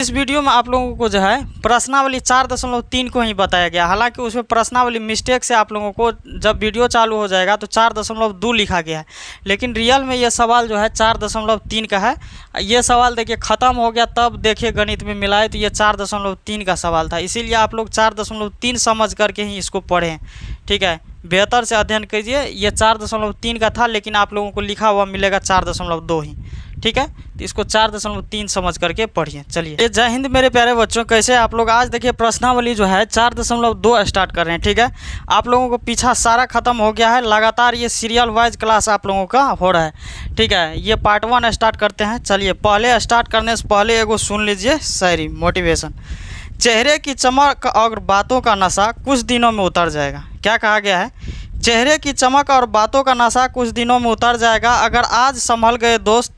इस वीडियो में आप लोगों को जो है प्रश्नावली 4.3 को ही बताया गया। हालांकि उसमें प्रश्नावली मिस्टेक से आप लोगों को जब वीडियो चालू हो जाएगा तो 4.2 लिखा गया है, लेकिन रियल में ये सवाल जो है 4.3 का है। ये सवाल देखिए ख़त्म हो गया, तब देखिए गणित में मिलाए तो ये 4.3 का सवाल था। इसीलिए आप लोग 4.3 समझ करके ही इसको पढ़ें, ठीक है। बेहतर से अध्ययन कीजिए। ये 4.3 का था, लेकिन आप लोगों को लिखा हुआ मिलेगा 4.2 ही, ठीक है। तो इसको 4.3 समझ करके पढ़िए। चलिए, जय हिंद मेरे प्यारे बच्चों, कैसे आप लोग। आज देखिए प्रश्नावली जो है 4.2 स्टार्ट कर रहे हैं, ठीक है। आप लोगों को पीछा सारा खत्म हो गया है, लगातार ये सीरियल वाइज क्लास आप लोगों का हो रहा है, ठीक है। ये पार्ट 1 स्टार्ट करते हैं। चलिए, पहले स्टार्ट करने से पहले एगो सुन लीजिए शायरी, मोटिवेशन। चेहरे की चमक और बातों का नशा कुछ दिनों में उतर जाएगा। क्या कहा गया है? चेहरे की चमक और बातों का नशा कुछ दिनों में उतर जाएगा। अगर आज संभल गए दोस्त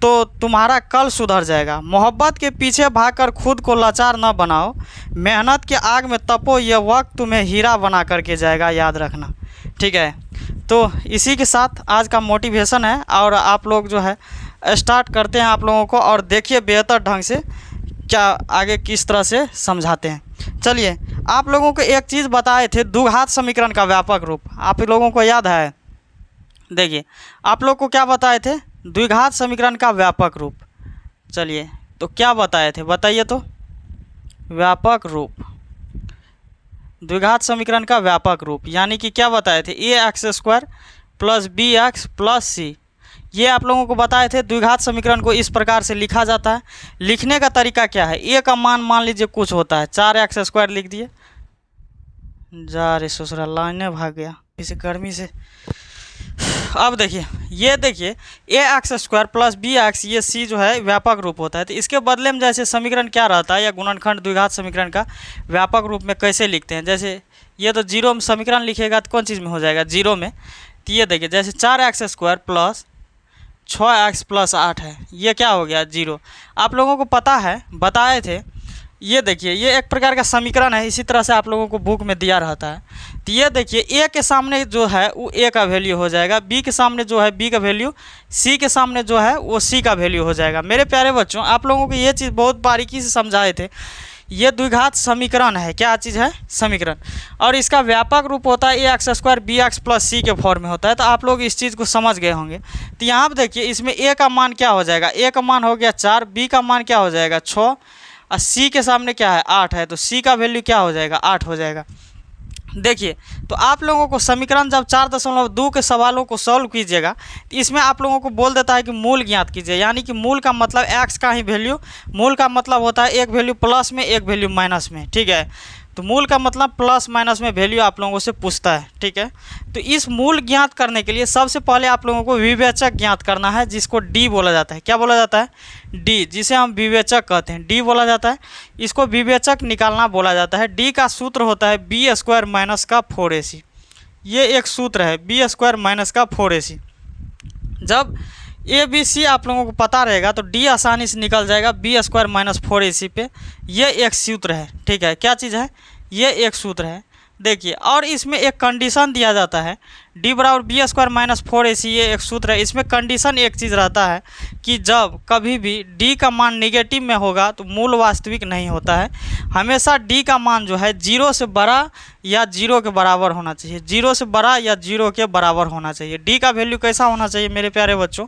तो तुम्हारा कल सुधर जाएगा। मोहब्बत के पीछे भागकर खुद को लाचार न बनाओ। मेहनत के आग में तपो, यह वक्त तुम्हें हीरा बना करके जाएगा, याद रखना, ठीक है। तो इसी के साथ आज का मोटिवेशन है, और आप लोग जो है स्टार्ट करते हैं आप लोगों को, और देखिए बेहतर ढंग से क्या आगे किस तरह से समझाते हैं। चलिए, आप लोगों को एक चीज़ बताए थे, द्विघात समीकरण का व्यापक रूप। आप लोगों को याद है? देखिए, आप लोग को क्या बताए थे? द्विघात समीकरण का व्यापक रूप। चलिए, तो क्या बताए थे, बताइए तो। व्यापक रूप, द्विघात समीकरण का व्यापक रूप यानी कि क्या बताए थे? ax² + bx + c। ये आप लोगों को बताए थे द्विघात समीकरण को इस प्रकार से लिखा जाता है। लिखने का तरीका क्या है? a का मान लीजिए कुछ होता है, 4x² लिख दिए। जा रे ससुरा, लाइने भाग गया इसे गर्मी से। अब देखिए, ये देखिए ax² + bx, ये c जो है व्यापक रूप होता है। तो इसके बदले में जैसे समीकरण क्या रहता है, या गुणनखंड द्विघात समीकरण का व्यापक रूप में कैसे लिखते हैं? जैसे ये तो 0 में समीकरण लिखेगा तो कौन चीज़ में हो जाएगा? 0 में। तो ये देखिए, जैसे 4x² + 6x + 8 है, ये क्या हो गया? 0। आप लोगों को पता है, बताए थे। ये देखिए, ये एक प्रकार का समीकरण है, इसी तरह से आप लोगों को बुक में दिया रहता है। तो ये देखिए, a के सामने जो है वो a का वैल्यू हो जाएगा, b के सामने जो है b का वैल्यू, c के सामने जो है वो c का वैल्यू हो जाएगा। मेरे प्यारे बच्चों, आप लोगों को ये चीज़ बहुत बारीकी से समझाए थे। ये द्विघात समीकरण है। क्या चीज़ है? समीकरण। और इसका व्यापक रूप होता है ax² bx + c के फॉर्म में होता है। तो आप लोग इस चीज़ को समझ गए होंगे। तो यहाँ पर देखिए, इसमें a का मान क्या हो जाएगा? a का मान हो गया 4, b का मान क्या हो जाएगा? 6, और c के सामने क्या है? 8 है, तो c का वैल्यू क्या हो जाएगा? 8 हो जाएगा। देखिए, तो आप लोगों को समीकरण जब 4.2 के सवालों को सॉल्व कीजिएगा तो इसमें आप लोगों को बोल देता है कि मूल ज्ञात कीजिए। यानी कि मूल का मतलब x का ही वैल्यू, मूल का मतलब होता है एक वैल्यू प्लस में, एक वैल्यू माइनस में, ठीक है। तो मूल का मतलब प्लस माइनस में वैल्यू आप लोगों से पूछता है, ठीक है। तो इस मूल ज्ञात करने के लिए सबसे पहले आप लोगों को विवेचक ज्ञात करना है, जिसको डी बोला जाता है। क्या बोला जाता है? डी, जिसे हम विवेचक कहते हैं, डी बोला जाता है। इसको विवेचक निकालना बोला जाता है। डी का सूत्र होता है b² - 4ac। ये एक सूत्र है, b² - 4ac। जब ए बी सी आप लोगों को पता रहेगा तो डी आसानी से निकल जाएगा b² - 4ac पे। ये एक सूत्र है, ठीक है। क्या चीज़ है? ये एक सूत्र है। देखिए, और इसमें एक कंडीशन दिया जाता है, d = b² - 4ac। ये एक सूत्र है। इसमें कंडीशन एक चीज़ रहता है कि जब कभी भी d का मान निगेटिव में होगा तो मूल वास्तविक नहीं होता है। हमेशा d का मान जो है 0 से बड़ा या 0 के बराबर होना चाहिए, 0 से बड़ा या 0 के बराबर होना चाहिए। d का वैल्यू कैसा होना चाहिए मेरे प्यारे बच्चों?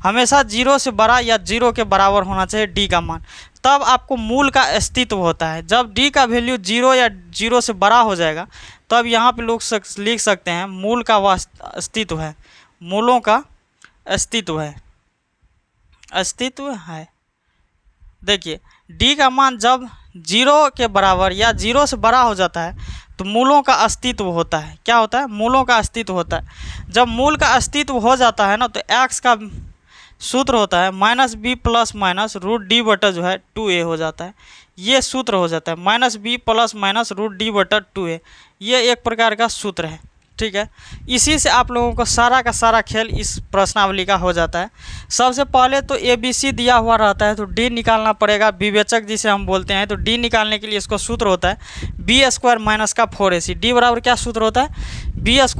हमेशा 0 से बड़ा या 0 के बराबर होना चाहिए d का मान, तब आपको मूल का अस्तित्व होता है। जब d का वैल्यू 0 या 0 से बड़ा हो जाएगा तब यहाँ पे लोग लिख सकते हैं मूल का अस्तित्व है, मूलों का अस्तित्व है, अस्तित्व है। देखिए, d का मान जब 0 के बराबर या 0 से बड़ा हो जाता है तो मूलों का अस्तित्व होता है। क्या होता है? मूलों का अस्तित्व होता है। जब मूल का अस्तित्व हो जाता है ना, तो x का सूत्र होता है -b ± √d जो है 2a हो जाता है। ये सूत्र हो जाता है -b ± √d/2a। ये एक प्रकार का सूत्र है, ठीक है। इसी से आप लोगों को सारा का सारा खेल इस प्रश्नावली का हो जाता है। सबसे पहले तो ए बी सी दिया हुआ रहता है, तो डी निकालना पड़ेगा, विवेचक जिसे हम बोलते हैं। तो डी निकालने के लिए इसको सूत्र होता है b² - 4ac। डी बराबर क्या सूत्र होता है? b² -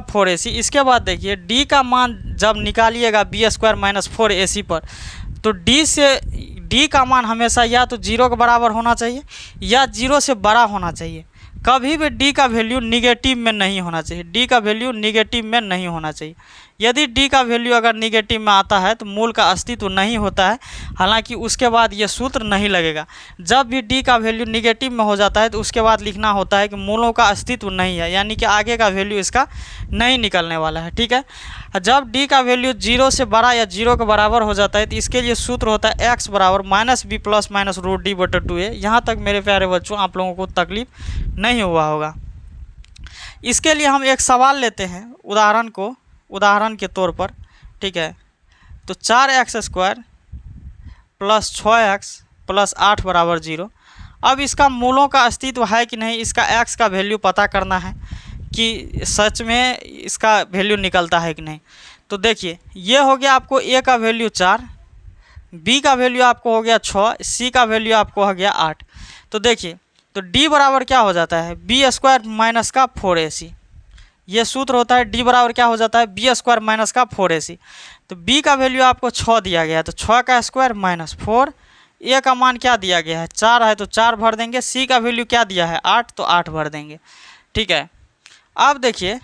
4ac। इसके बाद देखिए, डी का मान जब निकालिएगा b² - 4ac पर, तो डी का मान हमेशा या तो 0 के बराबर होना चाहिए या 0 से बड़ा होना चाहिए। कभी भी डी का वैल्यू निगेटिव में नहीं होना चाहिए, डी का वैल्यू निगेटिव में नहीं होना चाहिए। यदि डी का वैल्यू अगर निगेटिव में आता है तो मूल का अस्तित्व नहीं होता है। हालांकि उसके बाद ये सूत्र नहीं लगेगा। जब भी डी का वैल्यू निगेटिव में हो जाता है तो उसके बाद लिखना होता है कि मूलों का अस्तित्व नहीं है, यानी कि आगे का वैल्यू इसका नहीं निकलने वाला है। ठीक है, जब डी का वैल्यू 0 से बड़ा या 0 के बराबर हो जाता है तो इसके लिए सूत्र होता है x बराबर -b plus minus root D बटा 2a। यहाँ तक मेरे प्यारे बच्चों आप लोगों को तकलीफ नहीं हुआ होगा। इसके लिए हम एक सवाल लेते हैं उदाहरण के तौर पर। ठीक है, तो 4x² प्लस 6x प्लस 8 बराबर 0। अब इसका मूलों का अस्तित्व है कि नहीं, इसका x का वैल्यू पता करना है कि सच में इसका वैल्यू निकलता है कि नहीं। तो देखिए, ये हो गया आपको a का वैल्यू 4, b का वैल्यू आपको हो गया 6, c का वैल्यू आपको हो गया 8। तो देखिए, तो d बराबर क्या हो जाता है, b² माइनस का 4ac। ये सूत्र होता है d बराबर क्या हो जाता है, b² माइनस का 4ac। तो b का वैल्यू आपको 6 दिया गया है, तो 6 का स्क्वायर माइनस 4। a का मान क्या दिया गया है, 4 है तो 4 भर देंगे। c का वैल्यू क्या दिया है, 8, तो 8 भर देंगे। ठीक है, अब देखिए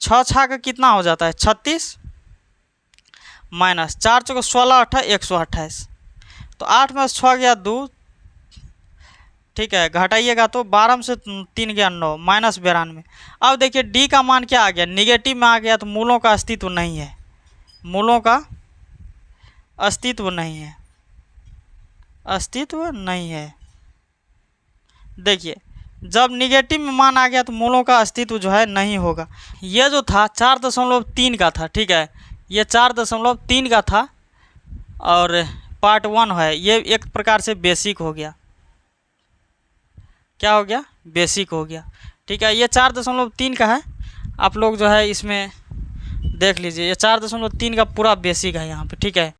6 छा का कितना हो जाता है, 36 माइनस 4 चौको 16 8 128। तो 8 में 6 गया 2। ठीक है, घटाइएगा तो 12 में से 3 गया 9 माइनस 92। अब देखिए डी का मान क्या आ गया, निगेटिव में आ गया, तो मूलों का अस्तित्व नहीं है, मूलों का अस्तित्व नहीं है, अस्तित्व नहीं है। देखिए, जब निगेटिव में मान आ गया तो मूलों का अस्तित्व जो है नहीं होगा। ये जो था 4.3 का था। ठीक है, ये 4.3 का था और पार्ट 1 है। ये एक प्रकार से बेसिक हो गया। क्या हो गया, बेसिक हो गया। ठीक है, ये 4.3 का है। आप लोग जो है इसमें देख लीजिए, ये 4.3 का पूरा बेसिक है यहाँ पे। ठीक है।